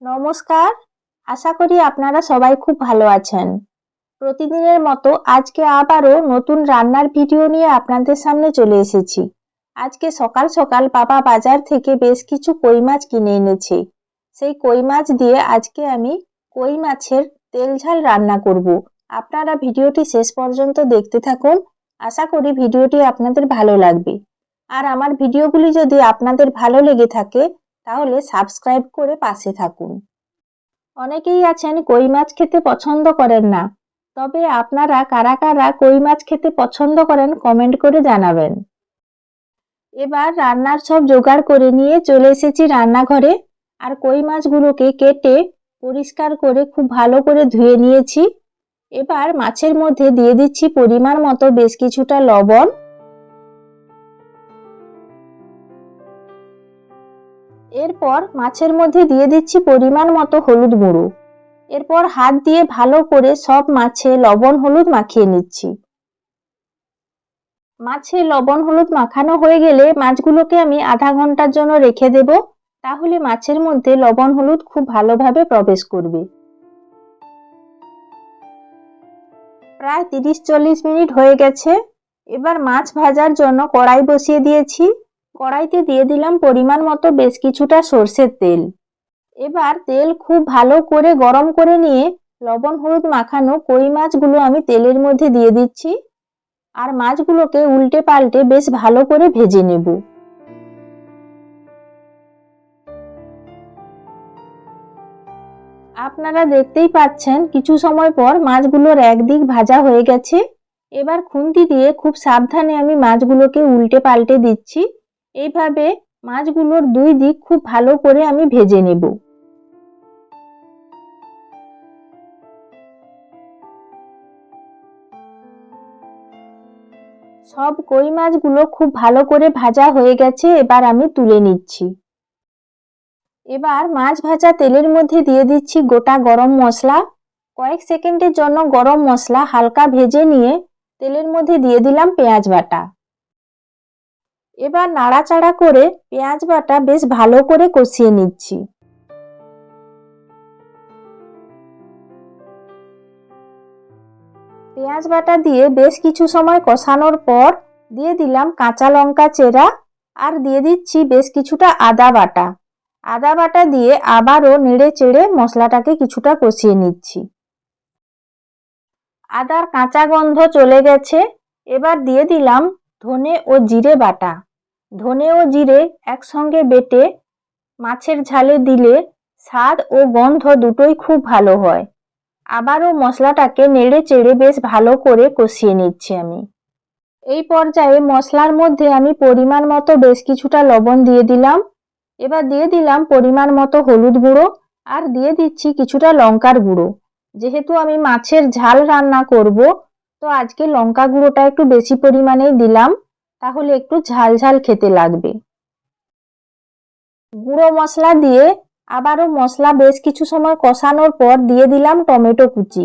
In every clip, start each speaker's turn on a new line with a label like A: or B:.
A: নমস্কার। আশা করি আপনারা সবাই খুব ভালো আছেন। প্রতিদিনের মতো আজকে আবারও নতুন রান্নার ভিডিও নিয়ে আপনাদের সামনে চলে এসেছি। আজকে সকাল সকাল বাবা বাজার থেকে বেশ কিছু কই মাছ কিনে এনেছে। সেই কই মাছ দিয়ে আজকে আমি কই মাছের তেল ঝাল রান্না করব। আপনারা ভিডিওটি শেষ পর্যন্ত দেখতে থাকুন। আশা করি ভিডিওটি আপনাদের ভালো লাগবে। আর আমার ভিডিওগুলি যদি আপনাদের ভালো লেগে থাকে তাহলে সাবস্ক্রাইব করে পাশে থাকুন। অনেকেই আছেন কই মাছ খেতে পছন্দ করেন না, তবে আপনারা কারা কারা কই মাছ খেতে পছন্দ করেন কমেন্ট করে জানাবেন। এবার রান্নার সব জোগাড় করে নিয়ে চলে এসেছি রান্নাঘরে। আর কই মাছগুলোকে কেটে পরিষ্কার করে খুব ভালো করে ধুয়ে নিয়েছি। এবার মাছের মধ্যে দিয়ে দিচ্ছি পরিমাণ মতো বেশ কিছুটা লবণ। এরপর মাছের মধ্যে দিয়ে দিচ্ছি পরিমাণ মতো হলুদ গুঁড়ো। এরপর হাত দিয়ে ভালো করে সব মাছে লবণ হলুদ মাখিয়ে নিচ্ছি। মাছে লবণ হলুদ মাখানো হয়ে গেলে মাছগুলোকে আমি আধা ঘন্টার জন্য রেখে দেব, তাহলে মাছের মধ্যে লবণ হলুদ খুব ভালোভাবে প্রবেশ করবে। প্রায় 30-40 মিনিট হয়ে গেছে। এবার মাছ ভাজার জন্য কড়াই বসিয়ে দিয়েছি। কড়াইতে দিয়ে দিলাম পরিমাণ মতো বেশ কিছুটা সর্ষের তেল। এবার তেল খুব ভালো করে গরম করে নিয়ে লবণ হলুদ মাখানো কই মাছগুলো আমি তেলের মধ্যে দিয়ে দিচ্ছি। আর মাছগুলোকে উল্টে পাল্টে বেশ ভালো করে ভেজে নেব। আপনারা দেখতেই পাচ্ছেন কিছু সময় পর মাছগুলোর একদিক ভাজা হয়ে গেছে। এবার খুন্তি দিয়ে খুব সাবধানে আমি মাছগুলোকে উল্টে পাল্টে দিচ্ছি। এইভাবে মাছগুলোর দুই দিক খুব ভালো করে আমি ভেজে নেব। সব কই মাছগুলো খুব ভালো করে ভাজা হয়ে গেছে, এবার আমি তুলে নিচ্ছি। এবার মাছ ভাজা তেলের মধ্যে দিয়ে দিচ্ছি গোটা গরম মশলা। কয়েক সেকেন্ডের জন্য গরম মশলা হালকা ভেজে নিয়ে তেলের মধ্যে দিয়ে দিলাম পেঁয়াজ বাটা। এবার নাড়াচাড়া করে পেঁয়াজ বাটা বেশ ভালো করে কষিয়ে নিচ্ছি। পেঁয়াজ বাটা দিয়ে বেশ কিছু সময় কষানোর পর দিয়ে দিলাম কাঁচা লঙ্কা চেরা আর দিয়ে দিচ্ছি বেশ কিছুটা আদা বাটা। আদা বাটা দিয়ে আবারও নেড়ে চেড়ে মশলাটাকে কিছুটা কষিয়ে নিচ্ছি। আদার কাঁচা গন্ধ চলে গেছে। এবার দিয়ে দিলাম ধনে ও জিরে বাটা। ধনে ও জিরে একসঙ্গে বেটে মাছের ঝালে দিলে স্বাদ ও গন্ধ দুটোই খুব ভালো হয়। আবারও মশলাটাকে নেড়ে চেড়ে বেশ ভালো করে কষিয়ে নিচ্ছি আমি। এই পর্যায়ে মশলার মধ্যে আমি পরিমাণ মতো বেশ কিছুটা লবণ দিয়ে দিলাম। এবার দিয়ে দিলাম পরিমাণ মতো হলুদ গুঁড়ো আর দিয়ে দিচ্ছি কিছুটা লঙ্কার গুঁড়ো। যেহেতু আমি মাছের ঝাল রান্না করব, তো আজকে লঙ্কা গুঁড়োটা একটু বেশি পরিমাণেই দিলাম, তাহলে একটু ঝাল ঝাল খেতে লাগবে। গুঁড়ো মশলা দিয়ে আবারও মশলা বেশ কিছু সময় কষানোর পর দিয়ে দিলাম টমেটো কুচি।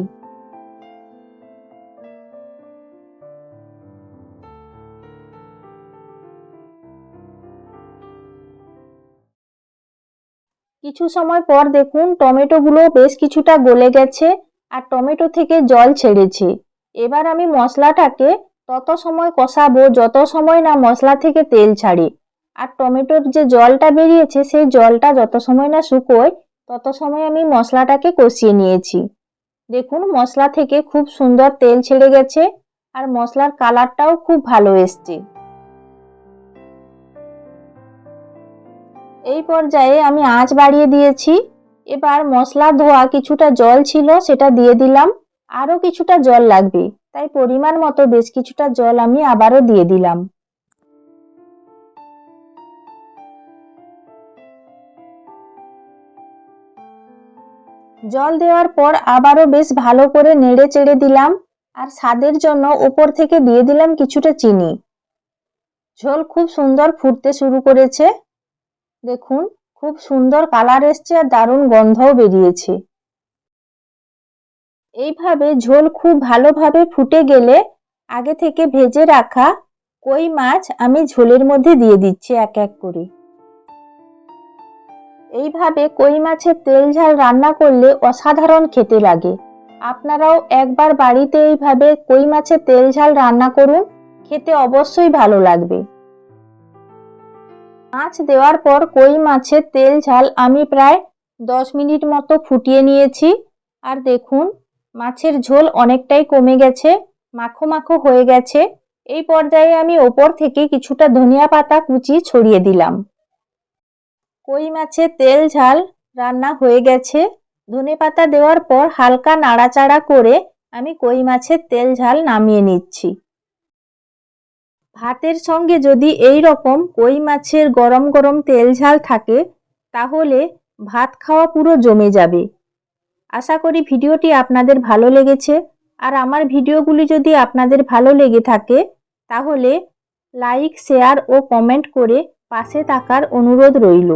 A: কিছু সময় পর দেখুন টমেটোগুলো বেশ কিছুটা গলে গেছে আর টমেটো থেকে জল ছেড়েছে। এবার আমি মশলাটাকে তত সময় কষাবো যত সময় না মশলা থেকে তেল ছাড়ে। আর টমেটোর যে জলটা বেরিয়েছে সেই জলটা যত সময় না শুকোয় তত সময় আমি মশলাটাকে কষিয়ে নিয়েছি। দেখুন মশলা থেকে খুব সুন্দর তেল ছেড়ে গেছে আর মশলার কালারটাও খুব ভালো এসছে। এই পর্যায়ে আমি আঁচ বাড়িয়ে দিয়েছি। এবার মশলা ধোয়া কিছুটা জল ছিল সেটা দিয়ে দিলাম। আরও কিছুটা জল লাগবে, তাই পরিমাণ মতো বেশ কিছুটা জল আমি আবারও দিয়ে দিলাম। জল দেওয়ার পর আবারও বেশ ভালো করে নেড়ে চেড়ে দিলাম আর স্বাদের জন্য ওপর থেকে দিয়ে দিলাম কিছুটা চিনি। ঝোল খুব সুন্দর ফুটতে শুরু করেছে। দেখুন খুব সুন্দর কালার এসছে আর দারুণ গন্ধও বেরিয়েছে। এইভাবে ঝোল খুব ভালোভাবে ফুটে গেলে আগে থেকে ভেজে রাখা কই মাছ আমি ঝোলের মধ্যে দিয়ে দিচ্ছি এক এক করে। এইভাবে কই মাছের তেল ঝাল রান্না করলে অসাধারণ খেতে লাগে। আপনারাও একবার বাড়িতে এইভাবে কই মাছের তেল ঝাল রান্না করুন, খেতে অবশ্যই ভালো লাগবে। মাছ দেওয়ার পর কই মাছের তেল ঝাল আমি প্রায় 10 মিনিট মতো ফুটিয়ে নিয়েছি। আর দেখুন মাছের ঝোল অনেকটাই কমে গেছে, মাখো মাখো হয়ে গেছে। এই পর্যায়ে আমি ওপর থেকে কিছুটা ধনিয়া পাতা কুচি ছড়িয়ে দিলাম। কই মাছের তেল ঝাল রান্না হয়ে গেছে। ধনেপাতা দেওয়ার পর হালকা নাড়াচাড়া করে আমি কই মাছের তেল ঝাল নামিয়ে নিচ্ছি। ভাতের সঙ্গে যদি এই রকম কই মাছের গরম গরম তেল ঝাল থাকে তাহলে ভাত খাওয়া পুরো জমে যাবে। আশা করি ভিডিওটি আপনাদের ভালো লেগেছে। আর আমার ভিডিওগুলি যদি আপনাদের ভালো লেগে থাকে তাহলে লাইক, শেয়ার ও কমেন্ট করে পাশে থাকার অনুরোধ রইল।